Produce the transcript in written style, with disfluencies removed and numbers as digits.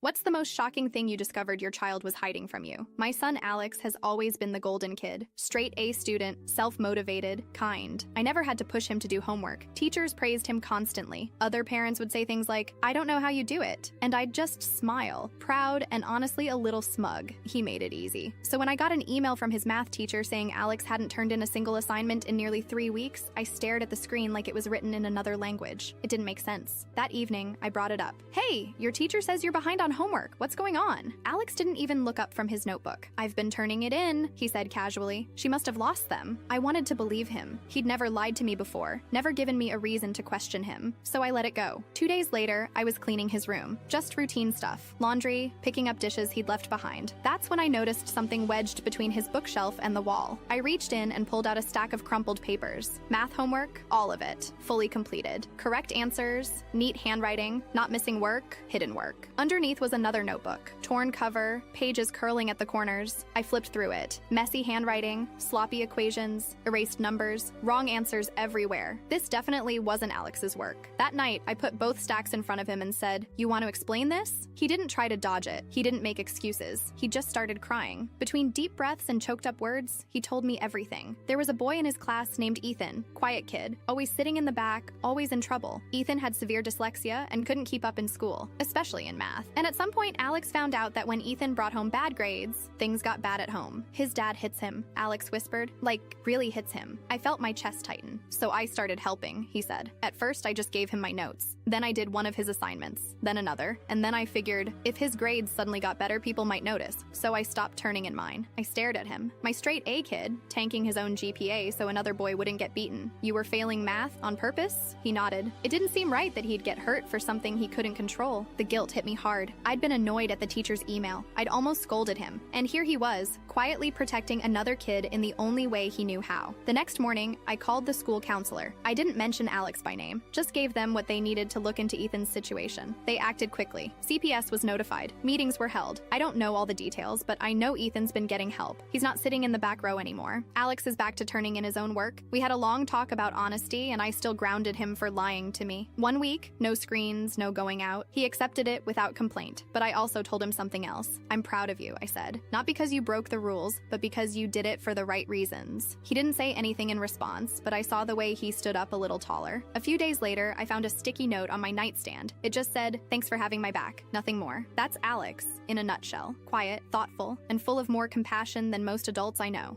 What's the most shocking thing you discovered your child was hiding from you? My son Alex has always been the golden kid. Straight A student, self-motivated, kind. I never had to push him to do homework. Teachers praised him constantly. Other parents would say things like, "I don't know how you do it." And I'd just smile, proud and honestly a little smug. He made it easy. So when I got an email from his math teacher saying Alex hadn't turned in a single assignment in nearly 3 weeks, I stared at the screen like it was written in another language. It didn't make sense. That evening, I brought it up. "Hey, your teacher says you're behind on homework. What's going on?" Alex didn't even look up from his notebook. "I've been turning it in," he said casually. "She must have lost them." I wanted to believe him. He'd never lied to me before, never given me a reason to question him. So I let it go. 2 days later, I was cleaning his room. Just routine stuff. Laundry, picking up dishes he'd left behind. That's when I noticed something wedged between his bookshelf and the wall. I reached in and pulled out a stack of crumpled papers. Math homework, all of it, fully completed. Correct answers, neat handwriting, not missing work, hidden work. Underneath was another notebook. Torn cover, pages curling at the corners. I flipped through it. Messy handwriting, sloppy equations, erased numbers, wrong answers everywhere. This definitely wasn't Alex's work. That night, I put both stacks in front of him and said, "You want to explain this?" He didn't try to dodge it. He didn't make excuses. He just started crying. Between deep breaths and choked up words, he told me everything. There was a boy in his class named Ethan, quiet kid, always sitting in the back, always in trouble. Ethan had severe dyslexia and couldn't keep up in school, especially in math. And at some point, Alex found out that when Ethan brought home bad grades, things got bad at home. "His dad hits him," Alex whispered. "Like, really hits him." I felt my chest tighten. "So I started helping," he said. "At first, I just gave him my notes. Then I did one of his assignments, then another, and then I figured if his grades suddenly got better, people might notice. So I stopped turning in mine." I stared at him. My straight A kid, tanking his own GPA so another boy wouldn't get beaten. "You were failing math on purpose?" He nodded. It didn't seem right that he'd get hurt for something he couldn't control. The guilt hit me hard. I'd been annoyed at the teacher's email. I'd almost scolded him. And here he was, quietly protecting another kid in the only way he knew how. The next morning, I called the school counselor. I didn't mention Alex by name, just gave them what they needed to look into Ethan's situation. They acted quickly. CPS was notified. Meetings were held. I don't know all the details, but I know Ethan's been getting help. He's not sitting in the back row anymore. Alex is back to turning in his own work. We had a long talk about honesty, and I still grounded him for lying to me. 1 week, no screens, no going out. He accepted it without complaint, but I also told him something else. "I'm proud of you," I said. "Not because you broke the rules, but because you did it for the right reasons." He didn't say anything in response, but I saw the way he stood up a little taller. A few days later, I found a sticky note on my nightstand. It just said, "Thanks for having my back," nothing more. That's Alex, in a nutshell. Quiet, thoughtful, and full of more compassion than most adults I know.